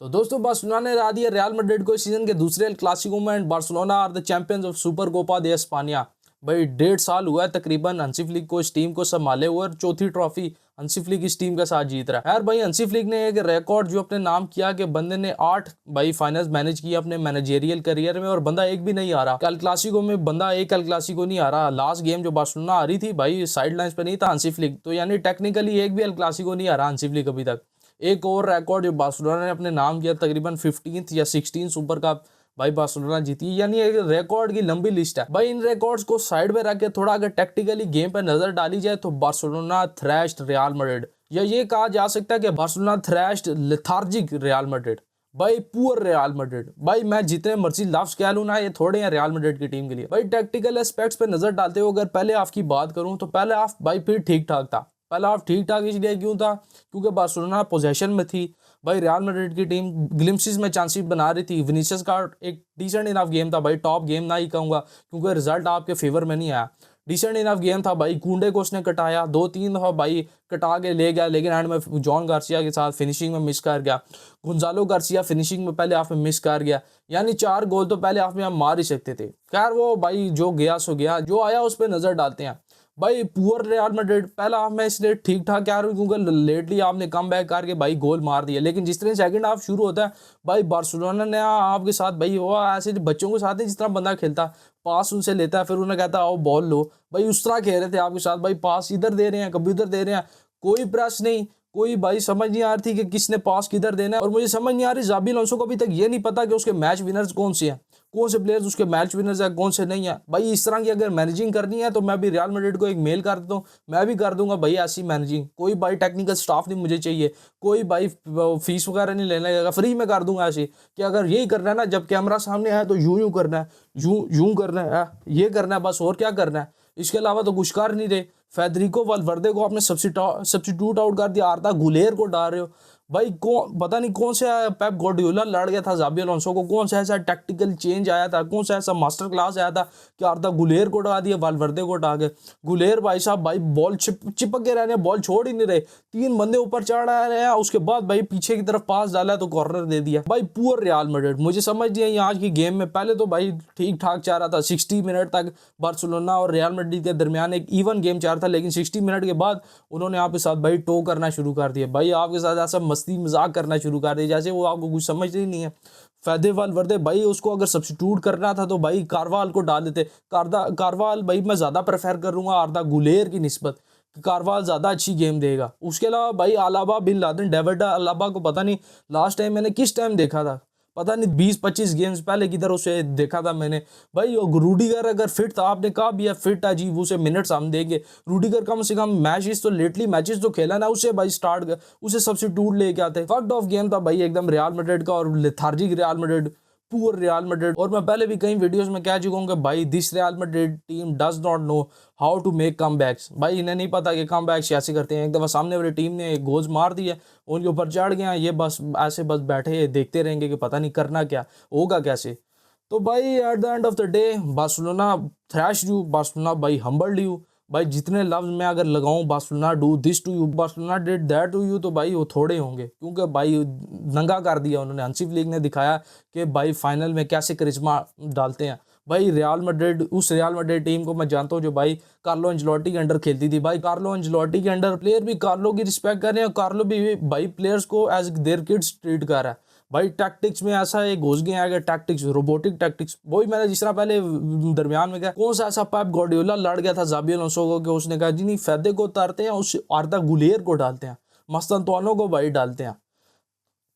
तो दोस्तों बार्सिलोना ने हरा दिया रियल मैड्रिड को इस सीजन के दूसरे एल क्लासिको में। And Barcelona are the champions of Super Copa de Espana. भाई 1.5 साल हुआ है तकरीबन हंसी फ्लिक को इस टीम को संभाले हुए और चौथी ट्रॉफी हंसी फ्लिक इस टीम के साथ जीत रहा है। यार भाई हंसी फ्लिक ने एक रिकॉर्ड जो अपने नाम किया कि बंदे ने 8 भाई फाइनल्स मैनेज किया अपने मैनेजेरियल करियर में और बंदा एक भी नहीं आ रहा। एल क्लासिको में बंदा एक एल क्लासिको नहीं आ रहा। लास्ट गेम जो बार्सिलोना आ रही थी भाई साइड लाइन्स पे नहीं था हंसी फ्लिक, तो यानी टेक्निकली एक भी एल क्लासिको नहीं आ रहा हंसी फ्लिक अभी तक। एक और रिकॉर्ड जो बार्सिलोना ने अपने नाम किया तकरीबन 15th या 16 सुपर कप भाई बार्सिलोना जीती, यानी एक रिकॉर्ड की लंबी लिस्ट है। भाई इन रिकॉर्ड्स को साइड में रख के थोड़ा अगर टैक्टिकली गेम पे नजर डाली जाए तो बार्सिलोना थ्रैश्ड रियल मैड्रिड, या ये कहा जा सकता है कि Barcelona thrashed lethargic real Madrid. भाई पुअर रियल मैड्रिड। भाई मैं जितने मर्जी लफ्ज कह लूँ ना ये थोड़े हैं रियल मैड्रिड की टीम के लिए। भाई टैक्टिकल एस्पेक्ट्स पे नजर डालते हुए अगर पहले हाफ की बात करूँ तो पहले हाफ भाई फिर ठीक ठाक था। पहला हाफ ठीक ठाक इसलिए क्यों था क्योंकि बार्सिलोना पोजीशन में थी। भाई रियल मैड्रिड की टीम ग्लिम्सिस में चांसेस बना रही थी। विनीसियस का एक डिसेंट इनफ गेम था, भाई टॉप गेम ना ही कहूँगा क्योंकि रिजल्ट आपके फेवर में नहीं आया। डिसेंट इनफ गेम था भाई। कुंडे को उसने कटाया 2-3 दफा भाई कटा के ले गया, लेकिन एंड में जॉन गार्सिया के साथ फिनिशिंग में मिस कर गया। गुंजालो गार्सिया फिनिशिंग में पहले हाफ में मिस कर गया, यानी 4 गोल तो पहले हाफ में हम मार ही सकते थे। खैर वो भाई जो गया सो गया, जो आया उस पर नजर डालते हैं। भाई पुअर रियल मैड्रिड पहला हाफ में इसलिए ठीक ठाक कह रहा हूँ क्योंकि लेटली आपने कम बैक करके भाई गोल मार दिया, लेकिन जिस तरह सेकंड हाफ शुरू होता है भाई बार्सिलोना ने आपके साथ भाई वो ऐसे बच्चों के साथ नहीं जिस तरह बंदा खेलता, पास उनसे लेता है फिर उन्हें कहता है आओ बॉल लो, भाई उस तरह खेल रहे थे आपके साथ। भाई पास इधर दे रहे हैं कभी उधर दे रहे हैं, कोई प्रेस नहीं, कोई भाई समझ नहीं आ रही थी कि किसने पास किधर देना है। और मुझे समझ नहीं आ रही जाबी अलोंसो को अभी तक ये नहीं पता कि उसके मैच विनर्स कौन से हैं, कौन से प्लेयर्स उसके मैच विनर्स है कौन से नहीं है। भाई इस तरह की अगर मैनेजिंग करनी है तो मैं भी रियल मैड्रिड को एक मेल कर देता हूँ, मैं भी कर दूंगा भाई ऐसी मैनेजिंग। कोई भाई टेक्निकल स्टाफ नहीं मुझे चाहिए, कोई भाई फीस वगैरह नहीं लेना है, फ्री में कर दूंगा ऐसी कि अगर यही करना है ना जब कैमरा सामने आए तो यूं यूं करना है, यूं करना है, ये करना है बस, और क्या करना है, इसके अलावा तो कुछ कर नहीं रहे। फेडरिको वाल्वर्दे को आपने सब्स्टिट्यूट आउट कर दिया, आर्दा गुलेर को डाल रहे हो। भाई कौन पता नहीं कौन सा पेप गार्डियोला लड़ गया था जाबी अलोंसो को, कौन सा ऐसा टैक्टिकल चेंज आया था, कौन सा ऐसा मास्टर क्लास आया था कि आर्दा गुलेर को डाल दिया वाल्वर्दे को डाल के। गुलेर भाई साहब भाई बॉल चिपक के रहने, बॉल छोड़ ही नहीं रहे, 3 बंदे ऊपर चढ़ रहे हैं, उसके बाद भाई पीछे की तरफ पास डाला तो कॉर्नर दे दिया। भाई पुअर रियल मैड्रिड। मुझे समझ नहीं आई आज की गेम में, पहले तो भाई ठीक ठाक चल रहा था 60 मिनट तक बार्सिलोना और रियल मैड्रिड के दरमियान एक इवन गेम चल रहा था, लेकिन 60 मिनट के बाद उन्होंने आपके साथ भाई टो करना शुरू कर दिया। भाई आपके साथ ऐसा मस्ती मजाक करना शुरू कर दिया जैसे वो आपको कुछ समझ ही नहीं है। फैदे वाल्वर्दे भाई उसको अगर सब्स्टिट्यूट करना था तो भाई कारवाल को डाल देते। कारवाल भाई मैं ज़्यादा प्रेफर करूँगा आर्दा गुलेर की निस्बत, कारवाल ज़्यादा अच्छी गेम देगा। उसके अलावा भाई अलाबा बिन लादेन डेविड अलाबा को पता नहीं लास्ट टाइम मैंने किस टाइम देखा था, पता नहीं 20-25 गेम्स पहले किधर उसे देखा था मैंने। भाई रूडीगर अगर फिट था, आपने कहा भी है फिट है जी, उसे मिनट्स हम देंगे। रूडीगर कम से कम मैचेस तो लेटली मैचेस तो खेला ना, उसे भाई स्टार्ट उसे सब्स्टिट्यूट लेके आते। फक्ड ऑफ गेम था भाई एकदम रियल मैड्रिड का, और lethargic real Madrid, poor real Madrid. और मैं पहले भी कई वीडियोस में कह चुका हूँ कि भाई this Real Madrid team does not know how to make comebacks. भाई इन्हें नहीं पता कि कमबैक्स कैसे करते हैं। एक दफ़ा सामने वाली टीम ने एक गोज मार दी है, उनके ऊपर चढ़ गया, ये बस ऐसे बस बैठे देखते रहेंगे कि पता नहीं करना क्या होगा कैसे। तो भाई at the end of the day Barcelona thrash you, Barcelona भाई हम्बल्ड यू। भाई जितने लफ्ज मैं अगर लगाऊं Barcelona do this to you, Barcelona did that to you, तो भाई वो थोड़े होंगे क्योंकि भाई नंगा कर दिया उन्होंने। हंसी फ्लिक ने दिखाया कि भाई फाइनल में कैसे करिश्मा डालते हैं। भाई रियल मैड्रिड, उस रियल मैड्रिड टीम को मैं जानता हूँ जो भाई कार्लो एंजेलोटी के अंडर खेलती थी। भाई कार्लो एंजेलोटी के अंडर प्लेयर भी कार्लो की रिस्पेक्ट कर रहे हैं, और कार्लो भी भाई प्लेयर्स को एज देयर किड्स ट्रीट कर रहा है। भाई टैक्टिक्स में ऐसा एक घुस गया है, टैक्टिक्स रोबोटिक टैक्टिक्स। वही मैंने जिस तरह पहले दरमियान में कहा, कौन सा ऐसा पेप गार्डियोला लड़ गया था जाबी अलोंसो को कि उसने कहा जी नहीं फैदे को उतारते हैं, उस आर्दा गुलेर को डालते हैं, मस्तनतोनो को भाई डालते हैं।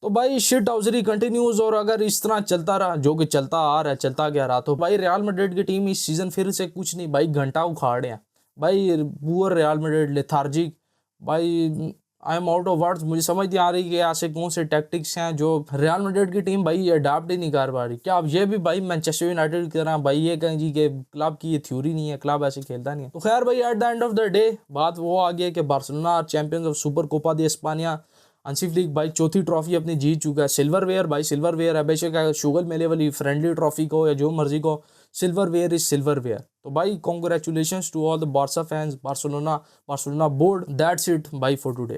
तो भाई शिट हाउसरी कंटिन्यूज, और अगर इस तरह चलता रहा जो कि चलता आ रहा है, चलता गया रहा, तो भाई रियल मैड्रिड की टीम इस सीजन फिर से कुछ नहीं भाई घंटा उखाड़े हैं। भाई पुअर रियल मैड्रिड, लेथार्जिक। भाई I am out of words. मुझे समझ नहीं आ रही कि ऐसे कौन से टैक्टिक्स हैं जो रियल मैड्रिड की टीम भाई अडाप्ट ही नहीं कर पा रही। क्या अब ये भी भाई मैनचेस्टर यूनाइटेड की तरह भाई ये कहें जी कि क्लब की ये थ्योरी नहीं है, क्लब ऐसे खेलता नहीं है। तो खैर भाई at the end of the day बात वो आ गई कि Barcelona champions of Super Copa de Espana. Hansi Flick भाई चौथी ट्रॉफी अपनी जीत चुका है। सिल्वरवेयर भाई सिल्वरवेयर है, बेशक शुगर मेले वाली फ्रेंडली ट्रॉफी को या जो मर्जी को, सिल्वरवेयर इज सिल्वरवेयर। तो भाई congratulations to all the Barca fans, Barcelona board. That's it भाई फॉर टुडे।